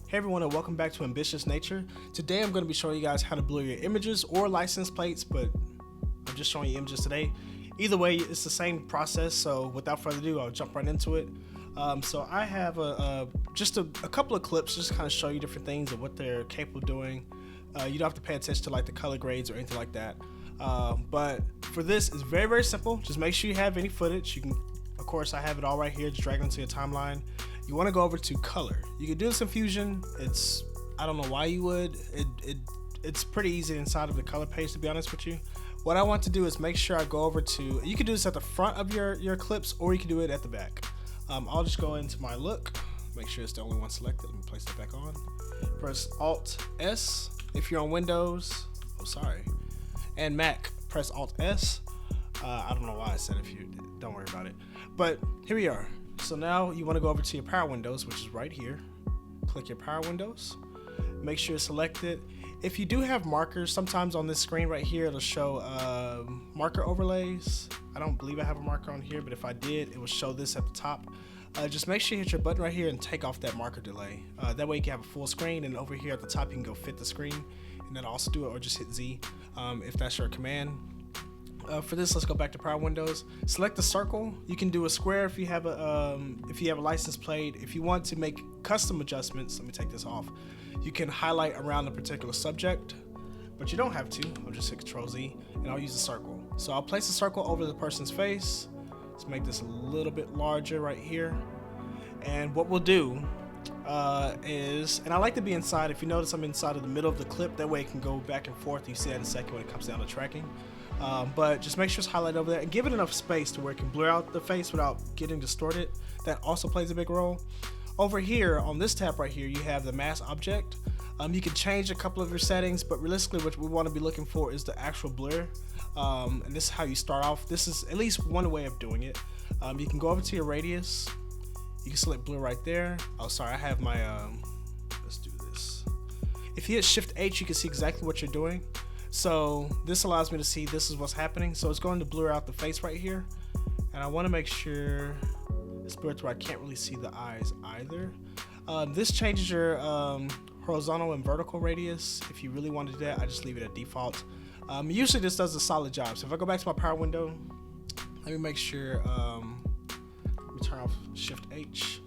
Hey everyone, and welcome back to Ambitious Nature. Today I'm going to be showing you guys how to blur your images or license plates, but I'm just showing you images today. Either way, it's the same process, so without further ado, I'll jump right into it. So I have just a couple of clips just to kind of show you different things and what they're capable of doing. You don't have to pay attention to like the color grades or anything like that. But for this, it's very, very simple. Just make sure you have any footage. You can, of course, I have it all right here. Just drag it into your timeline. You want to go over to color. You can do this in Fusion. I don't know why you would. It's pretty easy inside of the color page, to be honest with you. What I want to do is make sure I go over to, you can do this at the front of your clips, or you can do it at the back. I'll just go into my look, make sure it's the only one selected. Let me place it back on. Press Alt S if you're on Windows. And Mac, press Alt S. I don't know why I said if you don't worry about it. But here we are. So now you want to go over to your power windows, which is right here. Click your power windows. Make sure it's selected. If you do have markers, sometimes on this screen right here, it'll show marker overlays. I don't believe I have a marker on here, but if I did, it will show this at the top. Just make sure you hit your button right here and take off that marker delay. That way you can have a full screen, and over here at the top, you can go fit the screen, and that'll also do it, or just hit Z if that's your command. For this, let's go back to power windows. Select the circle. You can do a square if you have a license plate. If you want to make custom adjustments, let me take this off. You can highlight around a particular subject, but you don't have to. I'll just hit Control Z and I'll use a circle. So I'll place a circle over the person's face. Let's make this a little bit larger right here. And what we'll do and I like to be inside. If you notice, I'm inside of the middle of the clip. That way it can go back and forth. You see that in a second when it comes down to tracking. But just make sure it's highlighted over there and give it enough space to where it can blur out the face without getting distorted. That also plays a big role. Over here on this tab right here, you have the mask object. You can change a couple of your settings, but realistically what we want to be looking for is the actual blur. And this is how you start off. This is at least one way of doing it. You can go over to your radius. You can select blur right there. Oh, sorry, I have my, let's do this. If you hit Shift H, you can see exactly what you're doing. So this allows me to see this is what's happening. So it's going to blur out the face right here. And I want to make sure it's blurred to where I can't really see the eyes either. This changes your horizontal and vertical radius. If you really want to do that, I just leave it at default. Usually this does a solid job. So if I go back to my power window, let me make sure, let me turn off Shift H.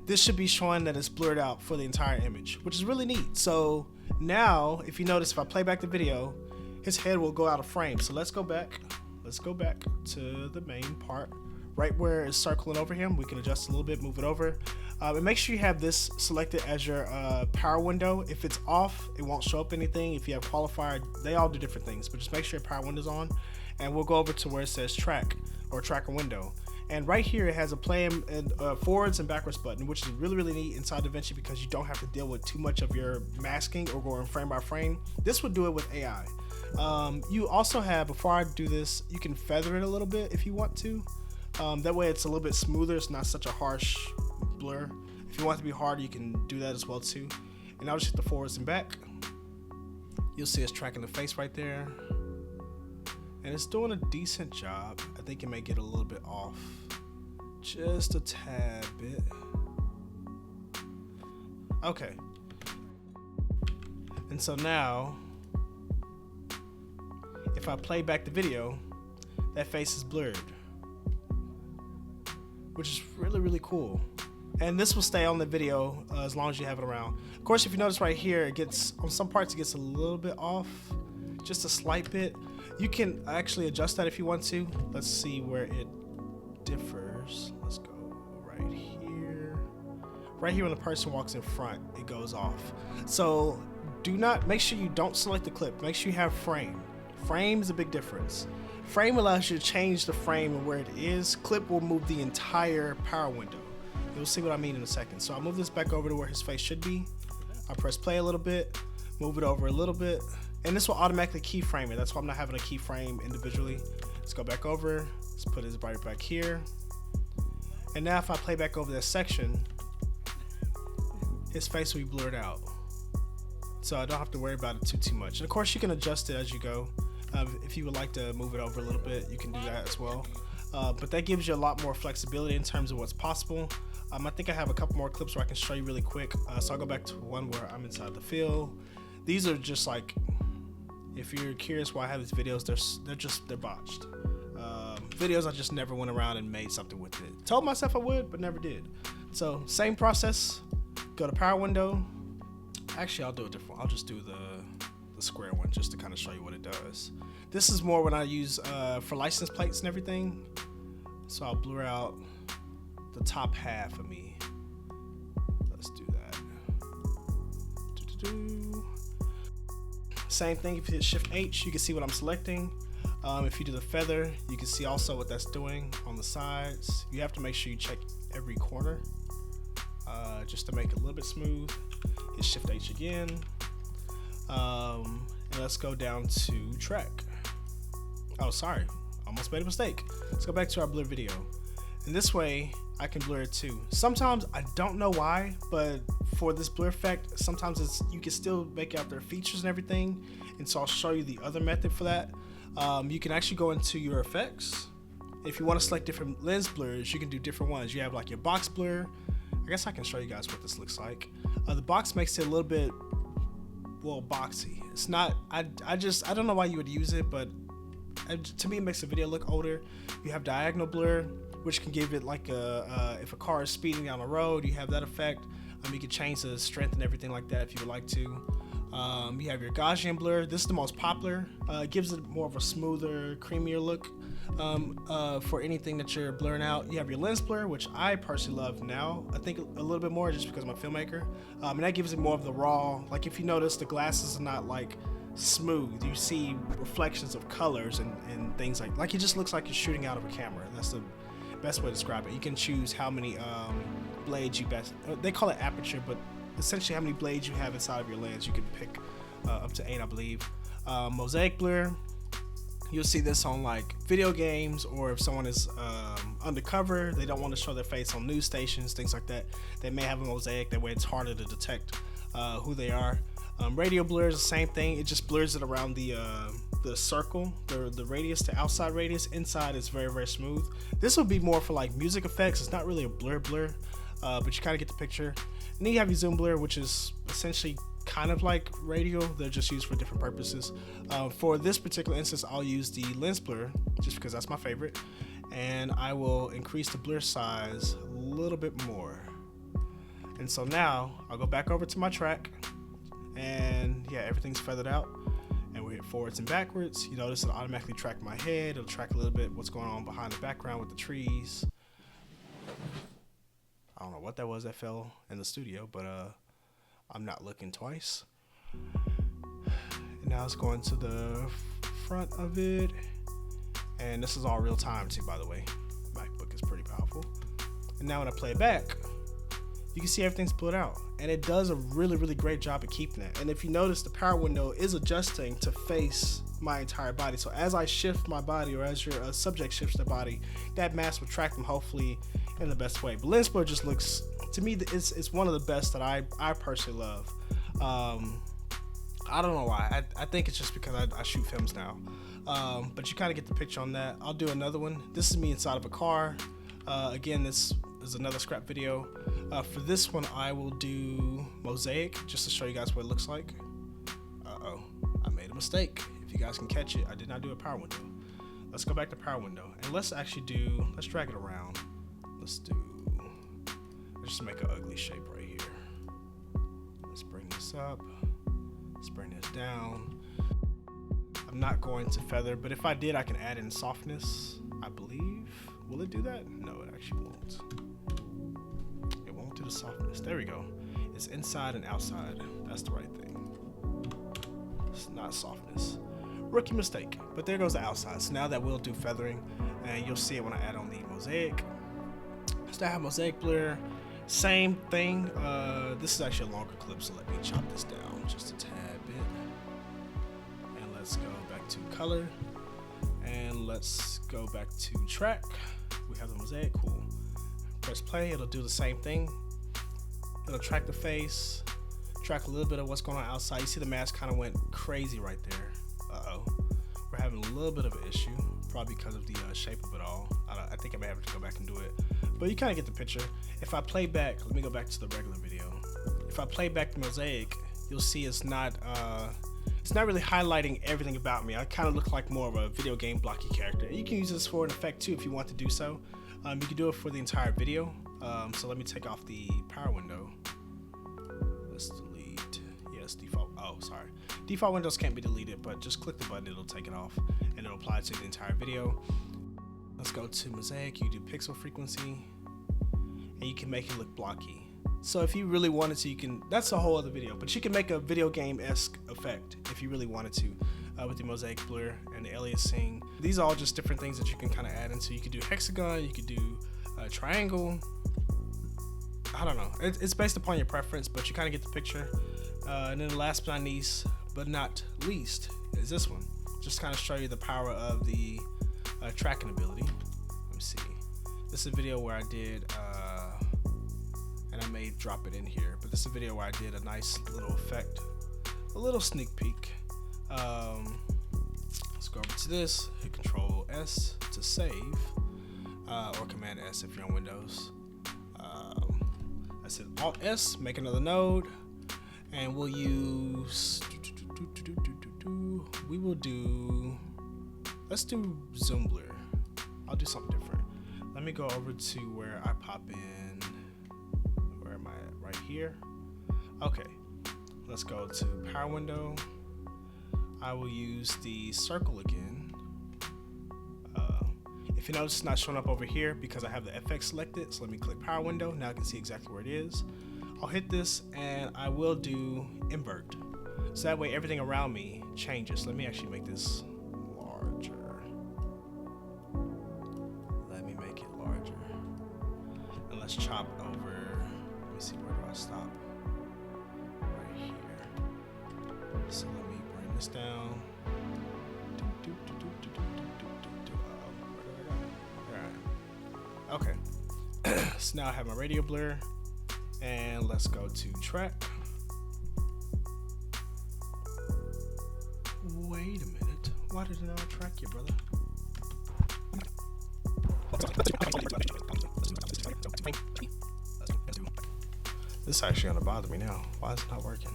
This should be showing that it's blurred out for the entire image, which is really neat. So now, if you notice, if I play back the video, his head will go out of frame. So let's go back. Let's go back to the main part, right where it's circling over him. We can adjust a little bit, move it over. And make sure you have this selected as your power window. If it's off, it won't show up anything. If you have qualifier, they all do different things, but just make sure your power window's on. And we'll go over to where it says track or tracker window. And right here, it has a play and forwards and backwards button, which is really, really neat inside DaVinci because you don't have to deal with too much of your masking or going frame by frame. This would do it with AI. You also have, before I do this, you can feather it a little bit if you want to. That way it's a little bit smoother. It's not such a harsh blur. If you want it to be harder, you can do that as well too. And I'll just hit the forwards and back. You'll see it's tracking the face right there. And it's doing a decent job. I think it may get a little bit off. Just a tad bit. Okay. And so now, if I play back the video, that face is blurred, which is really, really cool. And this will stay on the video as long as you have it around. Of course, if you notice right here, it gets, on some parts, it gets a little bit off, just a slight bit. You can actually adjust that if you want to. Let's see where it differs. Let's go right here. Right here when the person walks in front, it goes off. So make sure you don't select the clip. Make sure you have frame. Frame is a big difference. Frame allows you to change the frame and where it is. Clip will move the entire power window. You'll see what I mean in a second. So I'll move this back over to where his face should be. I'll press play a little bit, move it over a little bit, and this will automatically keyframe it. That's why I'm not having a keyframe individually. Let's go back over. Let's put his body back here. And now if I play back over this section, his face will be blurred out. So I don't have to worry about it too much. And of course you can adjust it as you go. If you would like to move it over a little bit, you can do that as well. but that gives you a lot more flexibility in terms of what's possible. I think I have a couple more clips where I can show you really quick. So I'll go back to one where I'm inside the field. These are just like, if you're curious why I have these videos, they're botched. Videos I just never went around and made something with it. Told myself I would, but never did. So same process. Go to power window. Actually, I'll do a different one. I'll just do the square one just to kind of show you what it does. This is more when I use for license plates and everything. So I'll blur out the top half of me. Let's do that. Same thing, if you hit Shift H, you can see what I'm selecting. If you do the feather, you can see also what that's doing on the sides. You have to make sure you check every corner just to make it a little bit smooth. Hit Shift H again. And let's go down to track. Oh, sorry, almost made a mistake. Let's go back to our blur video. And this way, I can blur it too. Sometimes, I don't know why, but for this blur effect, sometimes you can still make out their features and everything. And so I'll show you the other method for that. You can actually go into your effects. If you want to select different lens blurs, you can do different ones. You have like your box blur. I guess I can show you guys what this looks like. The box makes it a little bit, well, boxy. It's not, I don't know why you would use it, but to me it makes the video look older. You have diagonal blur, which can give it like if a car is speeding down the road, you have that effect. You can change the strength and everything like that if you would like to. You have your Gaussian blur. This is the most popular. It gives it more of a smoother, creamier look for anything that you're blurring out. You have your lens blur, which I personally love now. I think a little bit more just because I'm a filmmaker. And that gives it more of the raw. Like if you notice, the glasses are not like smooth. You see reflections of colors and things like it just looks like you're shooting out of a camera. That's the best way to describe it. You can choose how many blades you they call it aperture, but essentially how many blades you have inside of your lens. You can pick up to 8, I believe. Mosaic blur, you'll see this on like video games, or if someone is undercover, they don't want to show their face on news stations, things like that. They may have a mosaic, that way it's harder to detect who they are. Radio blur is the same thing. It just blurs it around the circle, the radius, the outside radius. Inside is very, very smooth. This would be more for like music effects. It's not really a blur, but you kind of get the picture. And then you have your zoom blur, which is essentially kind of like radio. They're just used for different purposes. For this particular instance, I'll use the lens blur just because that's my favorite. And I will increase the blur size a little bit more. And so now I'll go back over to my track. And yeah, everything's feathered out. And we hit forwards and backwards. You notice it'll automatically track my head. It'll track a little bit what's going on behind the background with the trees. I don't know what that was that fell in the studio, but I'm not looking twice. And now it's going to the front of it. And this is all real time too, by the way. MacBook is pretty powerful. And now when I play it back, you can see everything's split out. And it does a really, really great job at keeping that. And if you notice, the power window is adjusting to face my entire body. So as I shift my body, or as your subject shifts their body, that mask will track them hopefully in the best way. But lens blur just looks, to me, it's one of the best that I personally love. I don't know why. I think it's just because I shoot films now. But you kind of get the picture on that. I'll do another one. This is me inside of a car. Again, this is another scrap video. For this one, I will do Mosaic just to show you guys what it looks like. Uh-oh, I made a mistake. If you guys can catch it, I did not do a power window. Let's go back to power window and let's drag it around. Let's just make an ugly shape right here. Let's bring this up. Let's bring this down. I'm not going to feather, but if I did, I can add in softness, I believe. Will it do that? No, it actually won't. It won't do the softness. There we go. It's inside and outside. That's the right thing. It's not softness. Rookie mistake. But there goes the outside. So now that will do feathering, and you'll see it when I add on the mosaic. So I have mosaic blur. Same thing. This is actually a longer clip, so let me chop this down just a tad bit. And let's go back to color. And let's go back to track. We have the mosaic, cool. Press play, it'll do the same thing. It'll track the face, track a little bit of what's going on outside. You see the mask kind of went crazy right there. Uh-oh, we're having a little bit of an issue. probably because of the shape of it all. I think I may have to go back and do it, but you kind of get the picture. If I play back, let me go back to the regular video. If I play back the Mosaic, you'll see it's not really highlighting everything about me. I kind of look like more of a video game blocky character. You can use this for an effect too if you want to do so. You can do it for the entire video. So let me take off the power window. Let's delete. Yes, default. Oh, sorry. Default windows can't be deleted, but just click the button, it'll take it off, and it'll apply to the entire video. Let's go to Mosaic. You do pixel frequency, and you can make it look blocky. So if you really wanted to, you can. That's a whole other video, but you can make a video game-esque effect if you really wanted to, with the Mosaic Blur and the aliasing. These are all just different things that you can kind of add into. You could do hexagon, you could do triangle. I don't know. It's based upon your preference, but you kind of get the picture. And then last but not least is this one. Just kind of show you the power of the tracking ability. Let me see. This is a video where I did, and I may drop it in here, but this is a video where I did a nice little effect, a little sneak peek. Let's go over to this, hit Control S to save, or Command S if you're on Windows. I said Alt S, make another node, and we'll use, let's do Zoom Blur. I'll do something different. Let me go over to where I pop in, where am I at? Right here. Okay, let's go to power window. I will use the circle again. If you notice, it's not showing up over here because I have the FX selected. So let me click power window. Now I can see exactly where it is. I'll hit this and I will do invert. So that way everything around me changes. Let me actually make this larger. Let me make it larger. And let's chop over. Let me see, where do I stop? Right here. So let me bring this down. Okay, so now I have my radio blur, and let's go to track. Wait a minute, why did it not track you, brother? This is actually gonna bother me now. Why is it not working?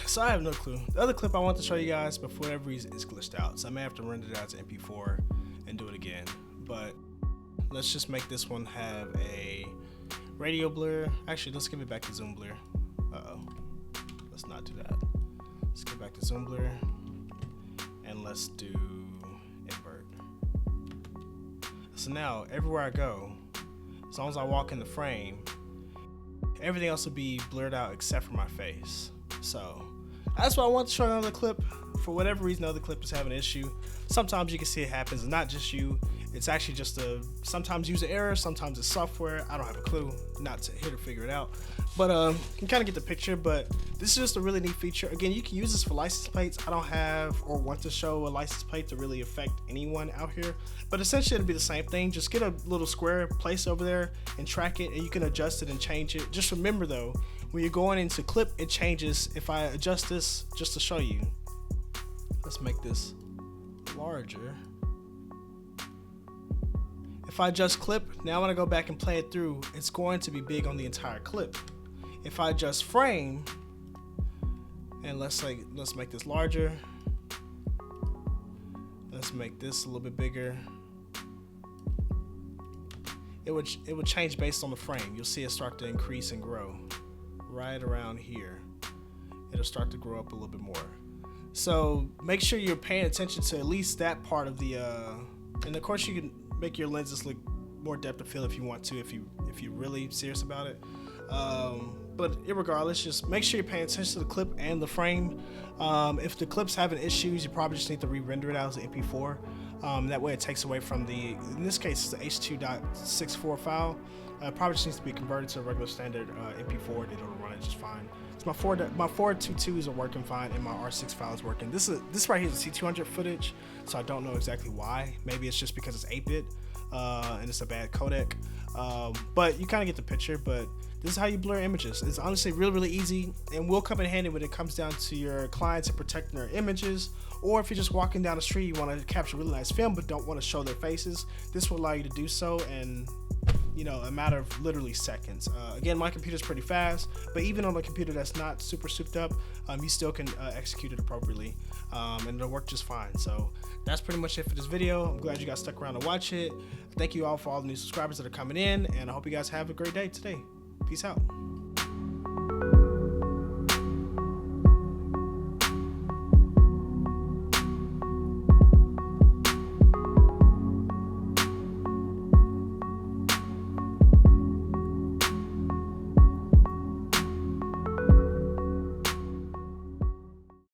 So I have no clue. The other clip I want to show you guys, but for whatever reason, it's glitched out. So I may have to render it out to MP4 and do it again. But let's just make this one have a radio blur. Actually, let's give it back to Zoom Blur. Let's not do that. Let's get back to Zoom Blur, and let's do invert. So now, everywhere I go, as long as I walk in the frame, everything else will be blurred out except for my face. So that's why I want to show another clip. For whatever reason, the other clip is having an issue. Sometimes you can see it happens, and not just you. It's actually just sometimes user error, sometimes it's software. I don't have a clue, not here to figure it out. But you can kind of get the picture, but this is just a really neat feature. Again, you can use this for license plates. I don't have or want to show a license plate to really affect anyone out here. But essentially it'll be the same thing. Just get a little square place over there and track it, and you can adjust it and change it. Just remember though, when you're going into clip, it changes. If I adjust this just to show you, let's make this larger. If I adjust clip, now when I go back and play it through, it's going to be big on the entire clip. If I adjust frame, and let's make this larger. Let's make this a little bit bigger. It would change based on the frame. You'll see it start to increase and grow. Right around here, it'll start to grow up a little bit more. So make sure you're paying attention to at least that part of the, and of course you can make your lenses look more depth of field if you want to, if you're really serious about it. But irregardless, just make sure you're paying attention to the clip and the frame. If the clip's having issues, you probably just need to re-render it out as an MP4. That way it takes away from in this case, it's the H.2.64 file. Probably just needs to be converted to a regular standard MP4, and it'll run it just fine. So my 422s are working fine, and my R6 file is working. This right here is a C200 footage, so I don't know exactly why. Maybe it's just because it's 8-bit and it's a bad codec. But you kind of get the picture. But this is how you blur images. It's honestly really easy and will come in handy when it comes down to your clients and protecting their images, or if you're just walking down the street, you want to capture really nice film but don't want to show their faces. This will allow you to do so in, you know, a matter of literally seconds. Again, my computer's pretty fast, but even on a computer that's not super souped up, you still can execute it appropriately, and it'll work just fine. So that's pretty much it for this video. I'm glad you guys stuck around to watch it. Thank you all for all the new subscribers that are coming in, and I hope you guys have a great day today. Peace out.